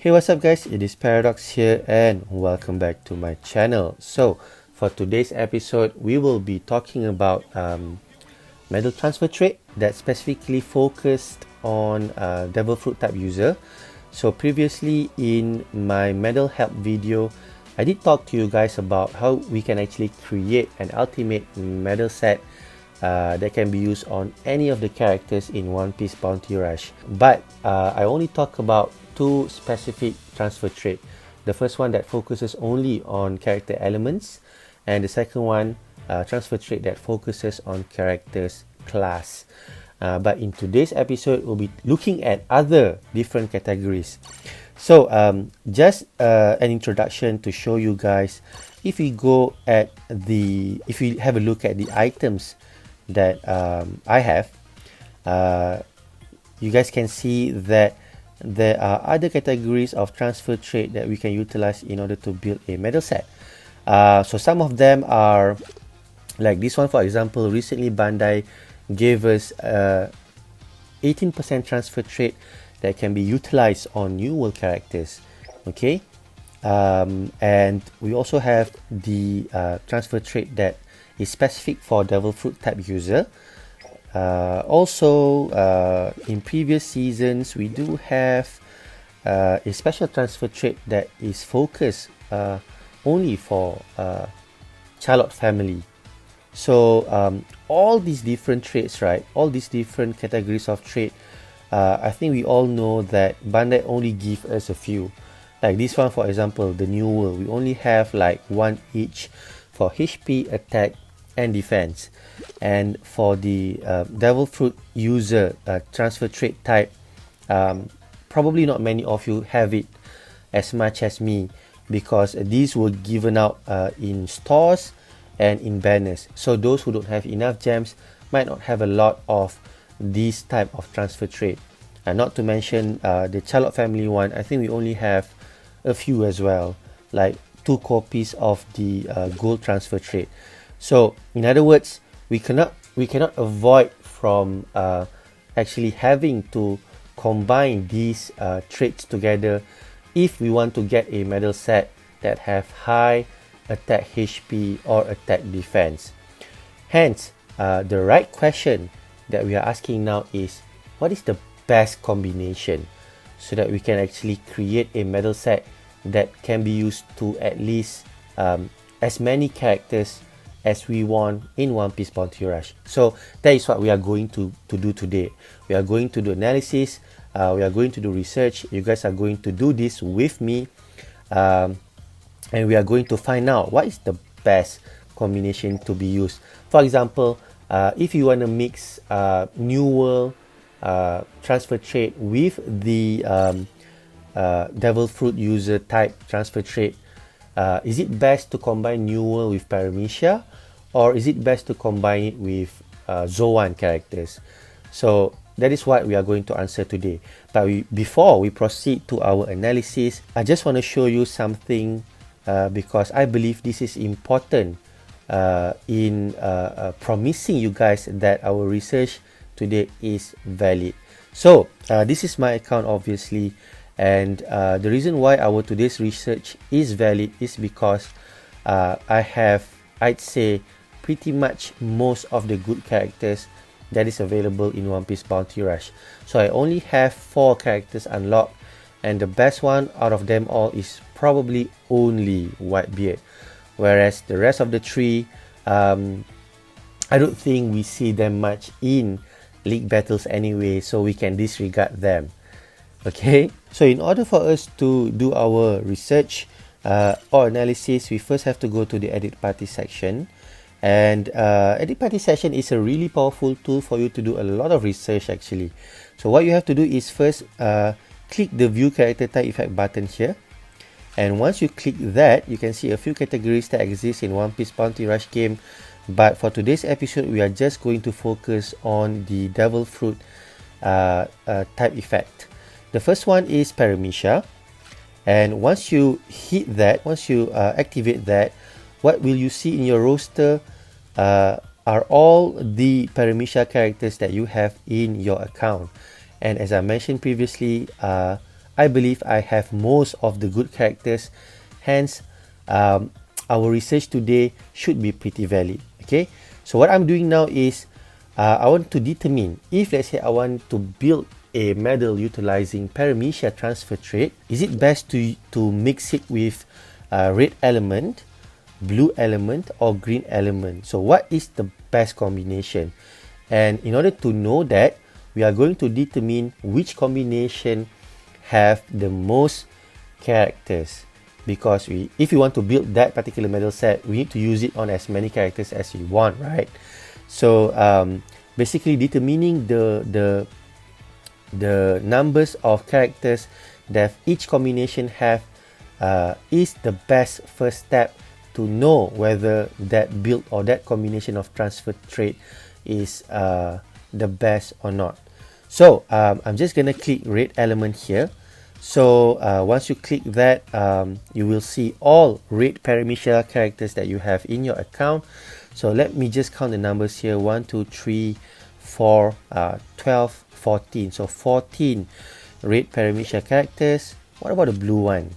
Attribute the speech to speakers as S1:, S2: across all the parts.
S1: Hey, what's up guys, it is Paradox here and welcome back to my channel. So for today's episode we will be talking about medal transfer trait that specifically focused on devil fruit type user. So previously in my medal help video I did talk to you guys about how we can actually create an ultimate medal set that can be used on any of the characters in One Piece Bounty Rush. But I only talk about two specific transfer traits. The first one that focuses only on character elements, and the second one transfer trait that focuses on characters class. But in today's episode we'll be looking at other different categories. So just an introduction to show you guys, if we have a look at the items that I have, you guys can see that there are other categories of transfer trait that we can utilize in order to build a medal set. So some of them are like this one, for example. Recently Bandai gave us 18% transfer trait that can be utilized on New World characters. Okay, and we also have the transfer trait that is specific for devil fruit type user. Also in previous seasons we do have a special transfer trait that is focused only for Charlotte family. So all these different traits, right, all these different categories of trait, I think we all know that Bandai only give us a few. Like this one, for example, the New World, we only have like one each for HP, attack and defense. And for the devil fruit user transfer trait type, probably not many of you have it as much as me, because these were given out in stores and in banners. So those who don't have enough gems might not have a lot of this type of transfer trait. And not to mention the Charlotte family one, I think we only have a few as well, like 2 copies of the gold transfer trait. So in other words, we cannot avoid from actually having to combine these traits together if we want to get a medal set that have high attack HP or attack defense. Hence, the right question that we are asking now is, what is the best combination so that we can actually create a medal set that can be used to at least as many characters as we want in One Piece Bounty Rush. So that is what we are going to do today. We are going to do analysis, we are going to do research. You guys are going to do this with me, and we are going to find out what is the best combination to be used. For example, if you want to mix New World transfer trait with the devil fruit user type transfer trait, is it best to combine New World with Paramecia, or is it best to combine it with Zoan characters? So that is what we are going to answer today. But before we proceed to our analysis, I just want to show you something, because I believe this is important in promising you guys that our research today is valid. So this is my account obviously, and the reason why our today's research is valid is because I have, I'd say, pretty much most of the good characters that is available in One Piece Bounty Rush. So I only have 4 characters unlocked, and the best one out of them all is probably only Whitebeard, whereas the rest of the 3, I don't think we see them much in league battles anyway, so we can disregard them. Okay, so in order for us to do our research or analysis, we first have to go to the edit party section. And edit party section is a really powerful tool for you to do a lot of research actually. So what you have to do is first click the view character type effect button here, and once you click that, you can see a few categories that exist in One Piece Bounty Rush game. But for today's episode we are just going to focus on the devil fruit type effect. The first one is Paramecia, and once you hit that, once you activate that, what will you see in your roster are all the Paramecia characters that you have in your account. And as I mentioned previously, I believe I have most of the good characters. Hence, our research today should be pretty valid. Okay, so what I'm doing now is I want to determine if, let's say, I want to build a medal utilizing Paramecia transfer trait. Is it best to mix it with red element, blue element, or green element? So what is the best combination? And in order to know that, we are going to determine which combination have the most characters, because if you want to build that particular medal set, we need to use it on as many characters as we want, right? So basically determining the numbers of characters that each combination have is the best first step to know whether that build or that combination of transfer trait is the best or not. So I'm just gonna click red element here. So once you click that, you will see all red Paramecia characters that you have in your account. So let me just count the numbers here: 1, 2, 3, 4, 12, 14. So 14 red Paramecia characters. What about the blue one?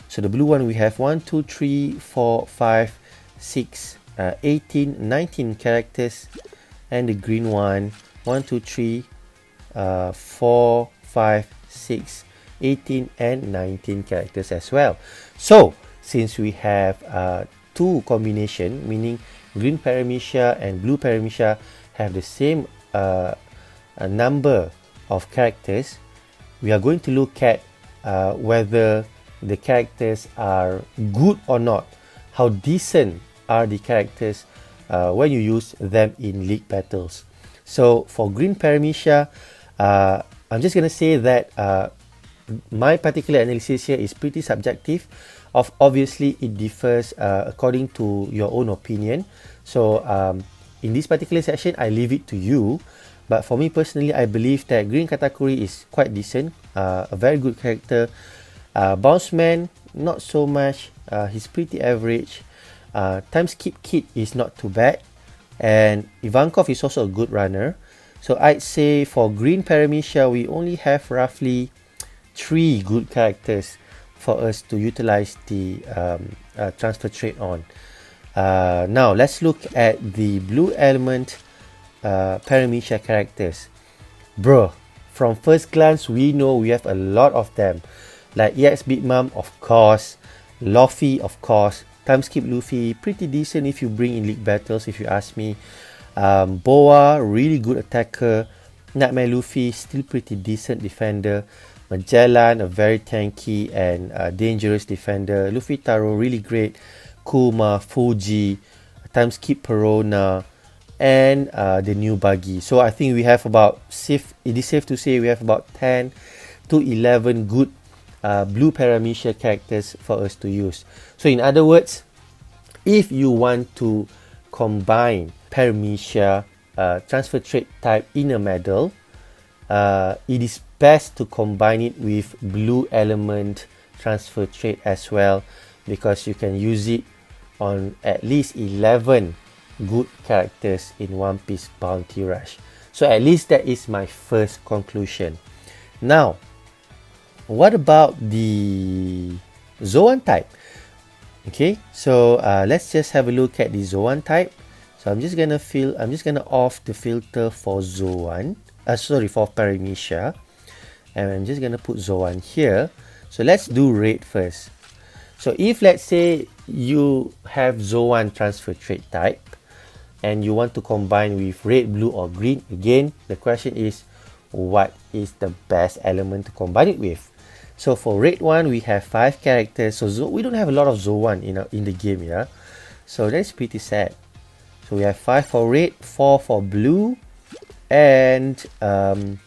S1: So the blue one, we have 1, 2, 3, 4, 5, 6, 18, 19 characters. And the green one, 1, 2, 3, 4, 5, 6, 18, and 19 characters as well. So since we have two combination, meaning green Paramecia and blue Paramecia have the same number of characters, we are going to look at whether the characters are good or not. How decent are the characters when you use them in league battles. So for green Paramecia, I'm just going to say that my particular analysis here is pretty subjective. Obviously, it differs according to your own opinion. So in this particular section, I leave it to you. But for me personally, I believe that green Katakuri is quite decent, a very good character. Bounce Man, not so much. He's pretty average. Time Skip Kit is not too bad. And Ivankov is also a good runner. So I'd say for green Paramecia, we only have roughly 3 good characters for us to utilize the transfer trait on. Now let's look at the blue element Paramecia characters. Bro, from first glance, we know we have a lot of them. Like EX Big Mom, of course. Luffy, of course. Time Skip Luffy, pretty decent if you bring in league battles, if you ask me. Boa, really good attacker. Nightmare Luffy, still pretty decent defender. Magellan, a very tanky and dangerous defender. Luffy Taro, really great. Kuma, Fuji, Time Skip Perona, and the new buggy. So I think we have about, it is safe to say we have about 10 to 11 good blue Paramecia characters for us to use. So in other words, if you want to combine Paramecia transfer trait type in a medal, it is best to combine it with blue element transfer trait as well, because you can use it on at least 11 good characters in One Piece Bounty Rush. So at least that is my first conclusion. Now, what about the Zoan type? Okay, so let's just have a look at the Zoan type. So I'm just gonna off the filter for Zoan. For Paramecia, and I'm just gonna put Zoan here. So let's do red first. So if let's say you have Zoan transfer trait type and you want to combine with red, blue, or green, again the question is, what is the best element to combine it with? So for red one, we have 5 characters. So we don't have a lot of Zoan in the game, yeah. So that's pretty sad. So we have 5 for red, 4 for blue, and 1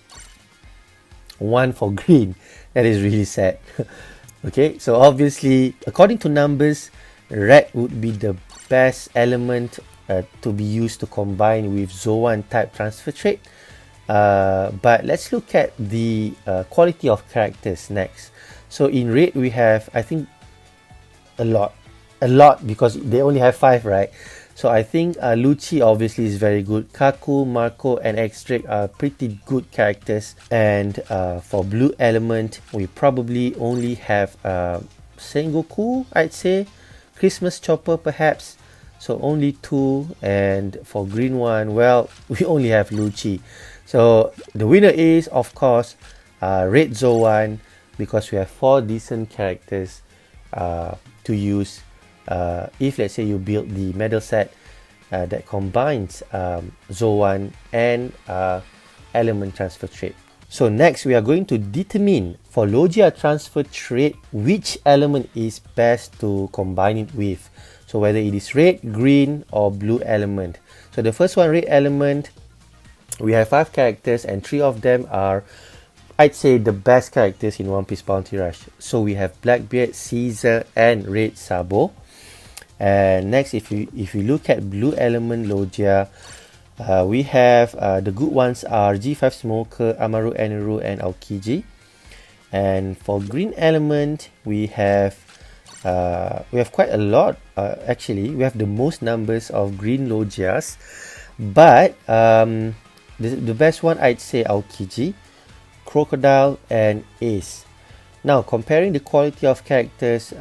S1: for green. That is really sad. Okay, so obviously, according to numbers, red would be the best element to be used to combine with Zoan type transfer trait. But let's look at the quality of characters next. So in red, we have, I think, a lot, because they only have 5, right? So I think Lucci obviously is very good. Kaku, Marco, and Extric are pretty good characters. And for blue element, we probably only have Sengoku, I'd say. Christmas Chopper perhaps. So only 2. And for green one, well, we only have Lucci. So the winner is, of course, Red Zoan, because we have 4 decent characters to use if let's say you build the medal set that combines Zoan and element transfer trait. So next we are going to determine for Logia transfer trait which element is best to combine it with. So whether it is red, green or blue element. So the first one, red element, we have 5 characters and 3 of them are, I'd say, the best characters in One Piece Bounty Rush. So we have Blackbeard, Caesar and Red Sabo. And next, if you look at blue element Logia, we have the good ones are G5 Smoker, Amaru Eneru and Aokiji. And for green element, we have quite a lot. Actually, we have the most numbers of green Logias, but the best one, I'd say, Aokiji, Crocodile and Ace. Now, comparing the quality of characters,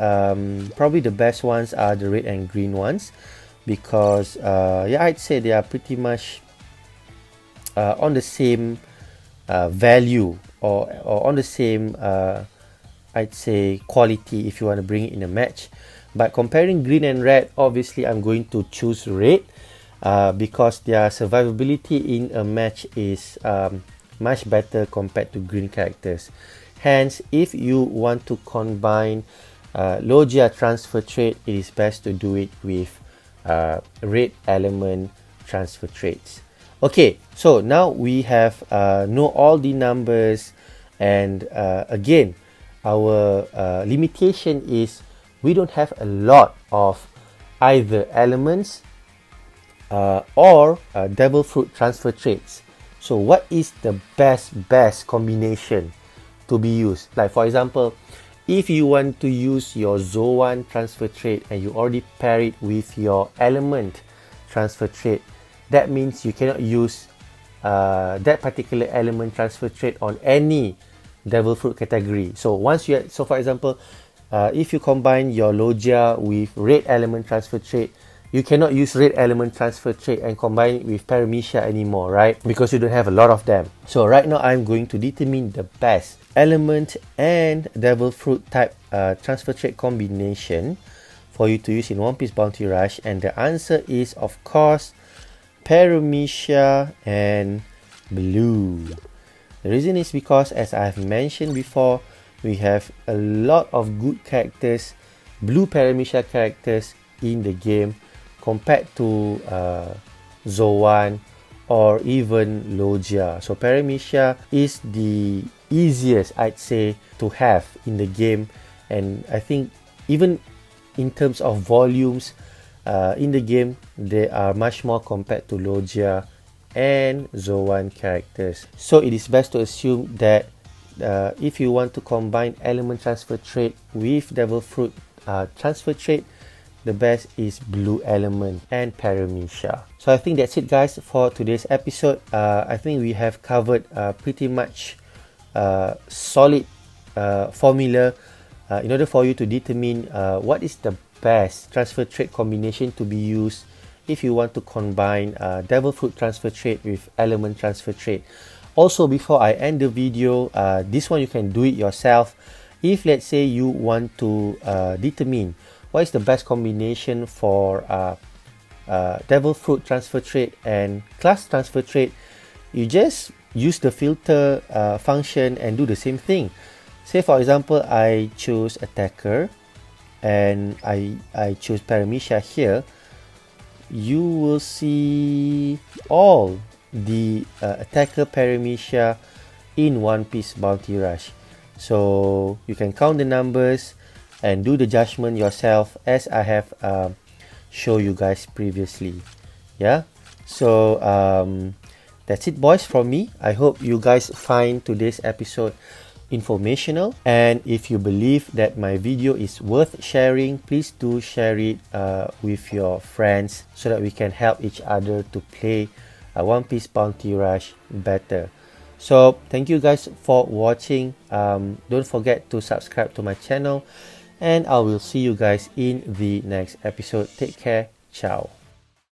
S1: probably the best ones are the red and green ones, because yeah, I'd say they are pretty much on the same value or on the same I'd say quality if you want to bring it in a match. But comparing green and red, obviously I'm going to choose red because their survivability in a match is much better compared to green characters. Hence, if you want to combine Logia transfer trait, it is best to do it with red element transfer traits. Okay, so now we have know all the numbers, and again, our limitation is we don't have a lot of either elements or devil fruit transfer traits. So what is the best combination to be used? Like for example, if you want to use your Zoan transfer trait and you already pair it with your element transfer trait, that means you cannot use that particular element transfer trait on any devil fruit category. So once you, so for example, if you combine your Logia with red element transfer trait, you cannot use red element transfer trait and combine it with Paramecia anymore, right? Because you don't have a lot of them. So right now I'm going to determine the best element and devil fruit type transfer trait combination for you to use in One Piece Bounty Rush, and the answer is of course Paramecia and blue. The reason is because, as I have mentioned before, we have a lot of good characters, blue Paramecia characters in the game compared to Zoan or even Logia. So Paramecia is the easiest, I'd say, to have in the game, and I think even in terms of volumes in the game, they are much more compared to Logia and Zoan characters. So it is best to assume that if you want to combine element transfer trait with devil fruit transfer trait, the best is blue element and Paramecia. So I think that's it, guys, for today's episode. I think we have covered pretty much solid formula in order for you to determine what is the best transfer trait combination to be used if you want to combine devil fruit transfer trait with element transfer trait. Also, before I end the video, this one you can do it yourself. If let's say you want to determine what is the best combination for devil fruit transfer trait and class transfer trait, you just use the filter function and do the same thing. Say for example, I choose attacker and I choose Paramecia here. You will see all the attacker Paramecia in One Piece Bounty Rush. So you can count the numbers and do the judgment yourself, as I have shown you guys previously. Yeah, so that's it, boys, from me. I hope you guys find today's episode informational, and if you believe that my video is worth sharing, please do share it with your friends so that we can help each other to play One Piece Bounty Rush better. So thank you guys for watching. Don't forget to subscribe to my channel, and I will see you guys in the next episode. Take care. Ciao.